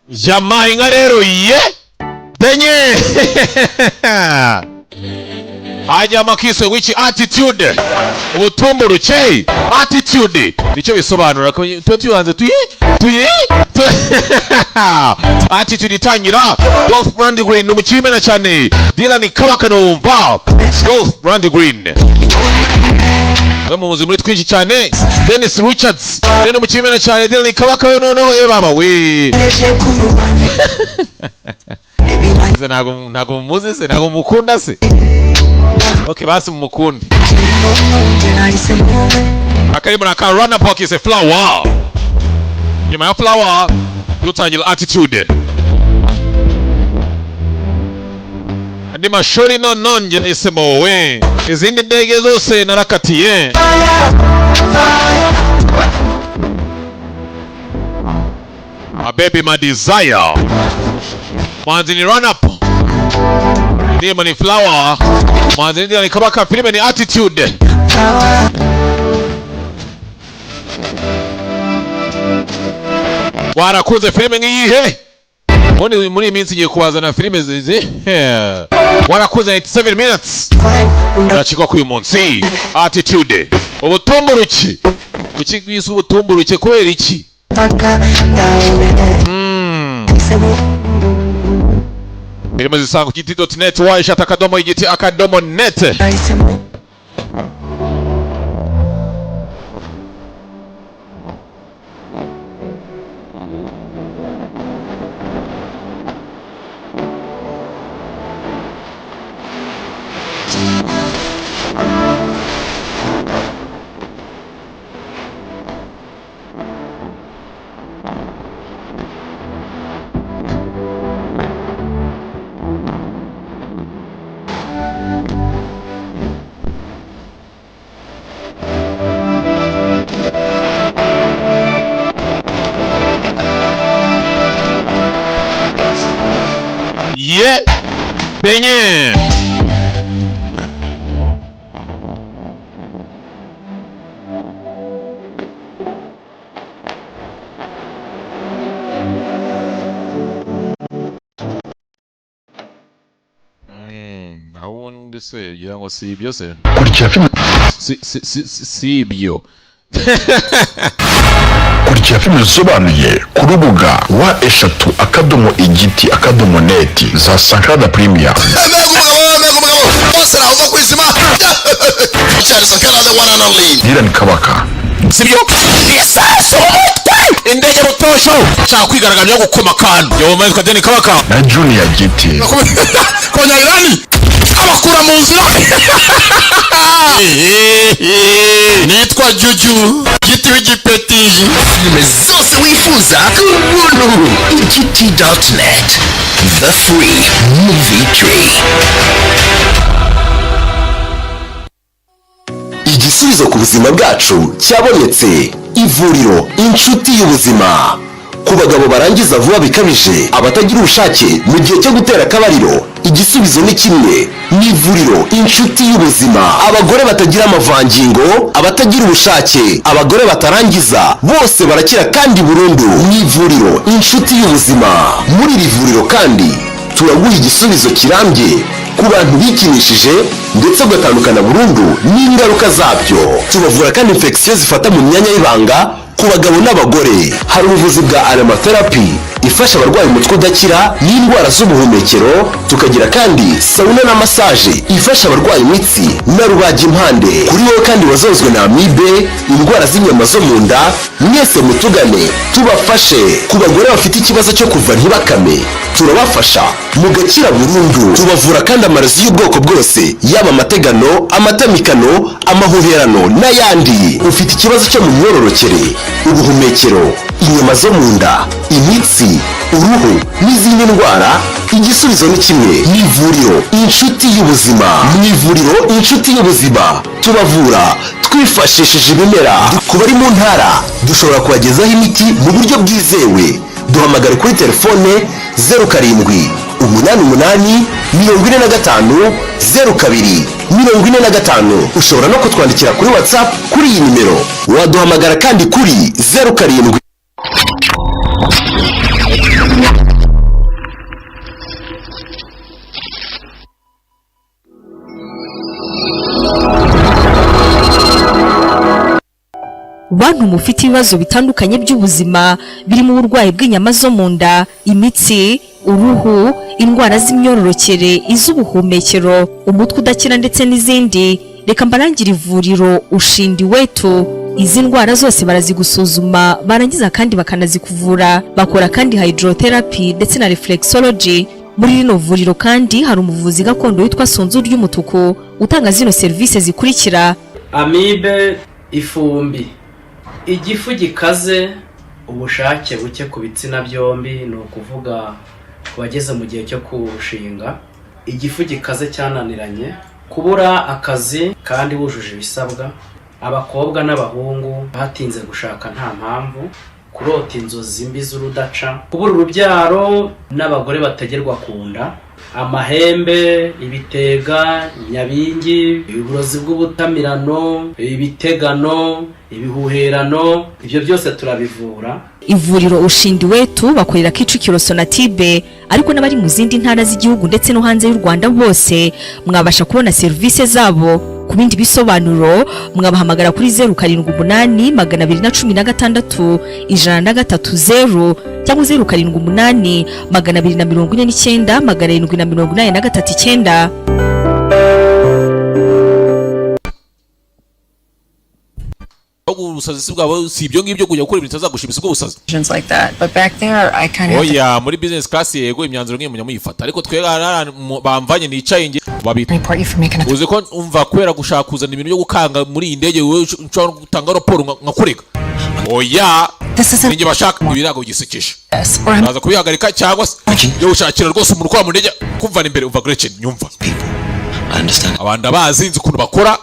Yamaha inka rero ye denye hajyama kiswe wiki attitude ubutumburuke attitude nicyo bisobanura ko tubanze attitude itangira Golf Brand Green umukimena cyane Dylan Kabakanumba Golf Brand Green bamuzi muri twinshi cyane Dennis Richards rero umukimena cyane Dylan Kabakanumba baba we ntago muzi se ntago mukunda se okay basi mumukundi akaribu na ka runner pocket is a flower nyuma ya flower yutangira attitude andi mashuri nonje nisemo we izindi ndege zose narakatiye my baby my desire mwanzi ni run up Nima ni flower mwanzi ni kabaka filime ni attitude warakunze filime ngiyihe muri iminsi ngiye kubazana filime zizi warakunze 87 minutes ndachikwa kuyu munsi attitude ubutumburuki kuki bise ubutumburuki kubera iki Filime zisangu kiti.net waisha akadomo igiti akadomo net Yeah, benye. Nawundi se yango sibyo se. Sibyo. Kurikira filime zisobanuye ku rubuga wa eshatu akadomo igiti akadomo net za Sankara Premier. Dylan Kabaka. Sibyo? Yes, so indege mutosho cha kwigaragambya gukoma kantu yo mazika Dylan Kabaka na Junior Giti. Konya irani abakura mu nzira nitwa Juju Giti w'igipetiji filime zose wifuza kubuntu igiti.net the free movie tree. Igisubizo ku buzima bwacu cyabonetse. Ivuriro inshuti y'ubuzima ku bagabo barangiza vuba bikabije abatagira ubushake mu gihe cyo gutera akabariro. Igisubizo ni kimwe n'ivuriro inshuti y'ubuzima. Abagore batagira amavangingo, abatagira ubushake, abagore batarangiza bose barakira kandi burundu n'ivuriro inshuti y'ubuzima. Muri iri vuriro kandi turaguha igisubizo kirambye ku bantu bikinishije ndetse ugatandukana burundu n'ingaruka zabyo. Tubavura kandi infection zifata mu myanya y'ibanga ku bagabo n'abagore. Hari ubuvuzi bwa aromatherapy ifasha abarwayi umutwe udakira n'indwara z'ubuhumekero. Tukagira kandi sauna na massage ifasha abarwayi imitsi na rubagimpande. Kuri wowe kandi wazozwe na amibe, indwara z'inyama zo mu nda, mwese mutugane tubafashe. Ku bagore bafite ikibazo cyo kuva ntibakame turabafasha mugakira burundu. Tubavura kandi amarozi y'ubwoko bwose yaba amategano, amatamikano, amahuherano n'ayandi. Ufite ikibazo cyo mu myororokere, ubuhumekero, inyama zo mu nda, imitsi, uruhu n'izindi ndwara, igisubizo ni kimwe n'ivuriro inshuti y'ubuzima. Mu ivuriro inshuti y'ubuzima tubavura twifashishije ibimera. Ku bari mu ntara dushobora kubagezaho imiti mu buryo bwizewe. Duhamagare kuri telefone 07 88 45 02 45. Ushobora no kutwandikira kuri WhatsApp kuri iyi nimero. Waduhamagara kandi kuri 07 bantu mufite ibibazo bitandukanye by'ubuzima birimo uburwayi bw'inyama zo mu nda, imitsi, uruhu, indwara z'imyororokere, iz'ubuhumekero, umutwe udakira ndetse n'izindi, reka mbarangire ivuriro Ushindi Wetu. Izi ndwara zose barazigusuzuma barangiza kandi bakanazikuvura. Bakora kandi hydrotherapy ndetse na reflexology. Muri rino vuriro kandi hari umuvuzi gakondo witwa Sonzu ry'umutuku utanga zino service zikurikira: amibe, ifumbi, igifu gikaze, ubushake buke ku bitsina byombi, ni ukuvuga ku bageze mu gihe cyo kurushinga, igifu gikaze cyananiranye, kubura akazi kandi wujuje ibisabwa, abakobwa n'abahungu batinze gushaka nta mpamvu, kurota inzozi mbi z'urudaca, kubura urubyaro n'abagore bategerwa ku nda, amahembe, ibitega, nyabingi, uburozi bw'ubutamirano, ibitegano, ibihuherano, ibyo byose turabivura. Ivuriro Ushindi Wetu bakorera Kicukiro Sonatibe, ariko n'abari mu zindi ntara z'igihugu ndetse no hanze y'u Rwanda bose mwabasha kubona service zabo. Ku bindi bisobanuro mwabahamagara kuri 078 216 130 cyangwa 078 249 789. ubusazi si bwabo si ibyo ngibyo kujya gukora ibintu tazagushimisa ubwo busazi like that, but back there I kind of oya muri business class yego imyanzuro ngiye munyamuyifata, ariko twega bamvanye nicaye nge babita report you for making a uze ko umva kwera gushaka kuzana ibintu byo gukanga muri iyi ndege wewe ushobora gutanga raporo nkakurega. Oya ninge bashaka ibirago gisekesha naza kubihagarika cyangwa yo ushakira rwose umuntu kwa mu ndege kumva imbere uva Gretchen nyumva abanda bazinze ukuntu bakora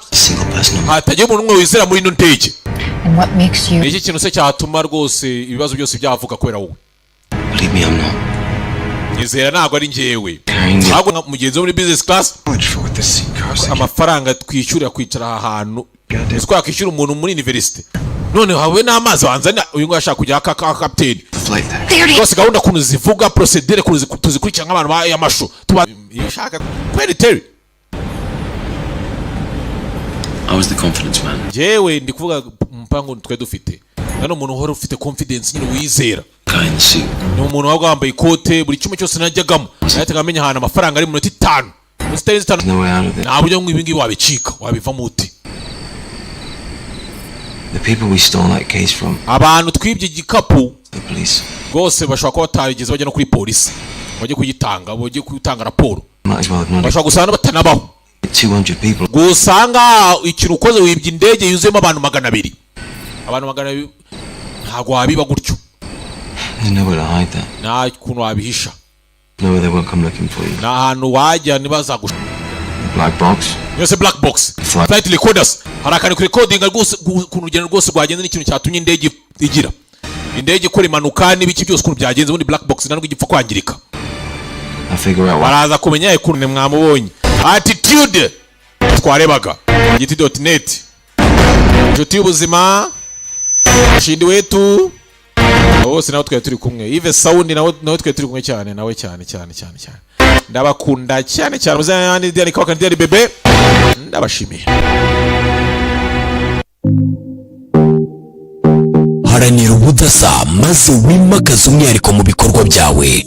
hatagiye umuntu umwe wizera muri ino ndege. And what makes you iki kintu se cyatuma rwose ibibazo byose byavuga kwera wowe? Believe me, I'm not. Nizera ntabwo ari njyewe ahubwo mugenzi wo muri business class amafaranga twishyurira kwicara ahantu ese kwakishyura umuntu muri university none hawe n'amazi wanzana uyu ngo ashaka kujya kapiteni rwose gahunda kuntu zivuga procedure kuntu tuzikurikira nk'abantu ba yamasho tuba yashaka kweri Terry. I was the confidence man. Jewe ndi kuvuga mpango twe dufite nano umuntu uhora ufite confidence nyine wizera Kind suit. ni umuntu wabwo wambaye ikote buri kimwe cyose najyagamo ahita ngamenya ahantu amafaranga ari mu minota 5 muri stage 5 No way out of it. nta buryo ngo ibingi wabicika wabivamo uti. The people we stole that case from, abantu twibye igikapu the police. rwose bashobora kuba batarigeze bajya no kuri polisi bajye kuyitanga bajye gutanga raporo Might as well have known it. bashobora gusanga batanabaho 200 people. gusanga ikintu ukoze wibye indege yuzuyemo abantu 200 abantu 200 ntabwo wabiba gutyo There's nowhere to hide that. nta kuntu wabihisha Nowhere they won't come looking for you. nta hantu wajya ntibazagusha Black box. yose black box flight recorders harakani ku recording rwose ku rugendo rwose rwagenze n'ikintu cyatumye indege igira indege ikora impanuka n'ibiki byose ukuntu byagenze ubundi black box ntabwo igipfa kwangirika. I figure out what. baraza kumenya ikuntu mwamubonye attitude twarebaga giti.net inshuti y'ubuzima Ushindi Wetu bose nawe twari turi kumwe Yves Sound nawe twari turi kumwe cyane nawe cyane ndabakunda cyane muzayandi Diane Kaka Diane bebe ndabashimiye. haranira ubudasa maze wimakaze umwihariko mu bikorwa byawe.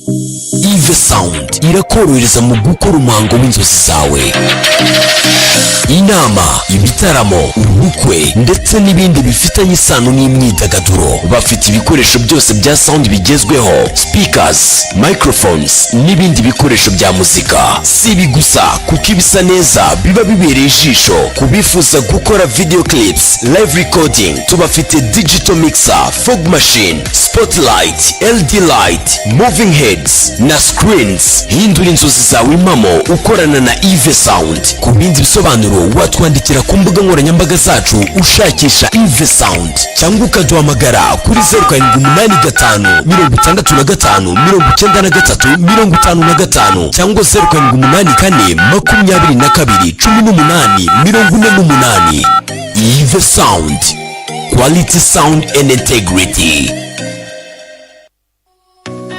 Yves Sound irakorohereza mu gukora umuhango w'inzozi zawe, inama, ibitaramo, ubukwe ndetse n'ibindi bifitanye isano n'imyidagaduro. Bafite ibikoresho byose bya sound bigezweho, speakers, microphones n'ibindi bikoresho bya muzika. Si ibi gusa kuko ibisa neza biba bibereye ijisho. Kubifuza gukora video clips, live recording, tubafite digital mixer, fog machine, spotlight, LED light, moving heads na screens. Hindura inzozi zawe impamo ukorana na Yves Sound. Ku bindi bisobanuro watwandikira ku mbuga nkoranyambaga zacu ushakisha Yves Sound cyangwa ukaduhamagara kuri 0785 65 93 55 cyangwa 0784 22 18 Yves Sound, quality sound and integrity.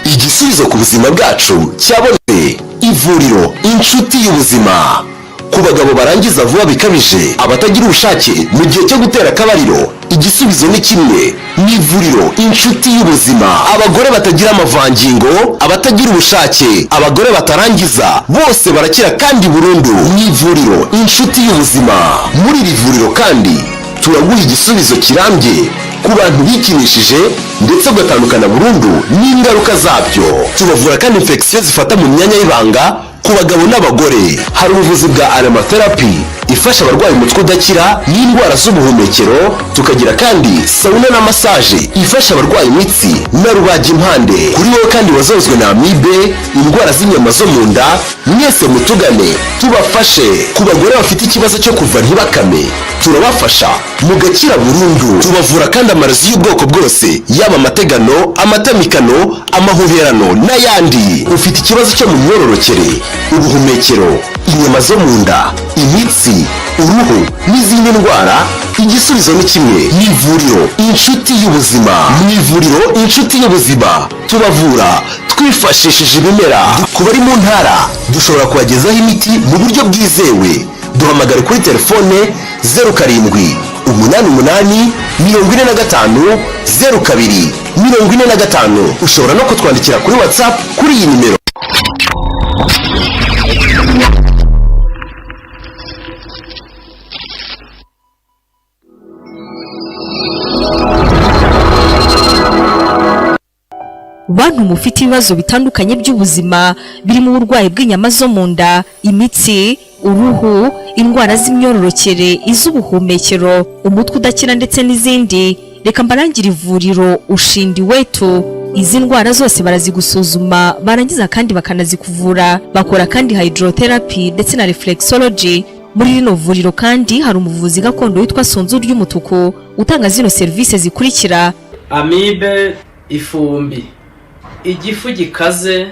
Igisubizo ku buzima bwacu cyabonetse. Ivuriro inshuti y'ubuzima. Ku bagabo barangiza vuba bikabije, abatagira ubushake mu gihe cyo gutera akabariro, igisubizo ni kimwe. Ni ivuriro inshuti y'ubuzima. Abagore batagira amavangingo, abatagira ubushake, abagore batarangiza, bose barakira kandi burundu. Ni ivuriro inshuti y'ubuzima. Muri iri vuriro kandi turaguha igisubizo kirambye ku bantu bikinishije ndetse ugatandukana burundu n'ingaruka zabyo. Tubavura kandi infection zifata mu myanya y'ibanga ku bagabo n'abagore. Hari ubuvuzi bwa aromatherapy ifasha abarwaye umutwe udakira n'indwara z'ubuhumekero. Tukagira kandi sauna na massage ifasha abarwaye imitsi na rubagimpande. Kuri wowe kandi wazozwe na amibe, indwara z'inyama zo mu nda, mwese mutugane tubafashe. Ku bagore bafite ikibazo cyo kuva ntibakame, turabafasha mugakira burundu. Tubavura kandi amarozi y'ubwoko bwose, yaba amategano, amatamikano, amahuherano n'ayandi. Ufite ikibazo cyo mu myororokere, ubuhumekero, inyama zo mu nda, imitsi, uruhu n'izindi ndwara, igisubizo ni kimwe. Ni ivuriro inshuti y'ubuzima. Ni ivuriro inshuti y'ubuzima. Tubavura twifashishije ibimera. Ku bari mu ntara dushobora kubagezaho imiti mu buryo bwizewe. Duhamagare kuri telefone 07 88 45 02 45. Ushobora no kutwandikira kuri WhatsApp kuri iyi nimero. Bantu mufite ibibazo bitandukanye by'ubuzima birimo uburwayi bw'inyama zo mu nda, imitsi, uruhu, indwara z'imyororokere, iz'ubuhumekero, umutwe udakira ndetse n'izindi, reka mbarangire ivuriro Ushindi Wetu. Izi ndwara zose barazigusuzuma barangiza kandi bakanazikuvura. Bakora kandi hydrotherapy ndetse na reflexology. Muri rino vuriro kandi hari umuvuzi gakondo witwa Sonzu ry'umutuku utanga zino service zikurikira: amibe, ifumbi, igifu gikaze,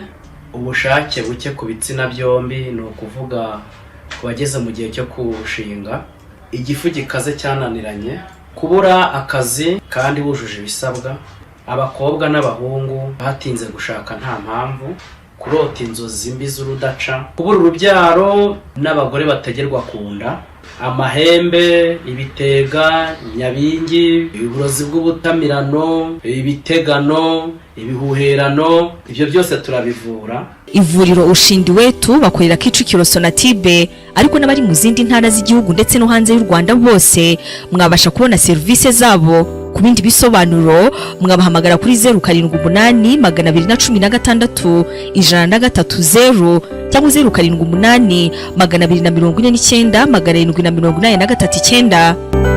ubushake buke ku bitsina byombi, ni ukuvuga ku bageze mu gihe cyo kushinga, igifu gikaze cyananiranye, kubura akazi kandi wujuje ibisabwa, abakobwa n'abahungu batinze gushaka nta mpamvu, kurota inzozi mbi z'urudaca, kubura urubyaro n'abagore bategerwa ku nda, amahembe, ibitega, nyabingi, uburozi bw'ubutamirano, ibitegano, ibihuherano, ibyo byose turabivura. Ivuriro Ushindi Wetu bakorera Kicukiro Sonatibe, ariko n'abari mu zindi ntara z'igihugu ndetse no hanze y'u Rwanda bose mwabasha kubona service zabo. Ku bindi bisobanuro mwabahamagara kuri 078 216 130 cyangwa 078 249 789.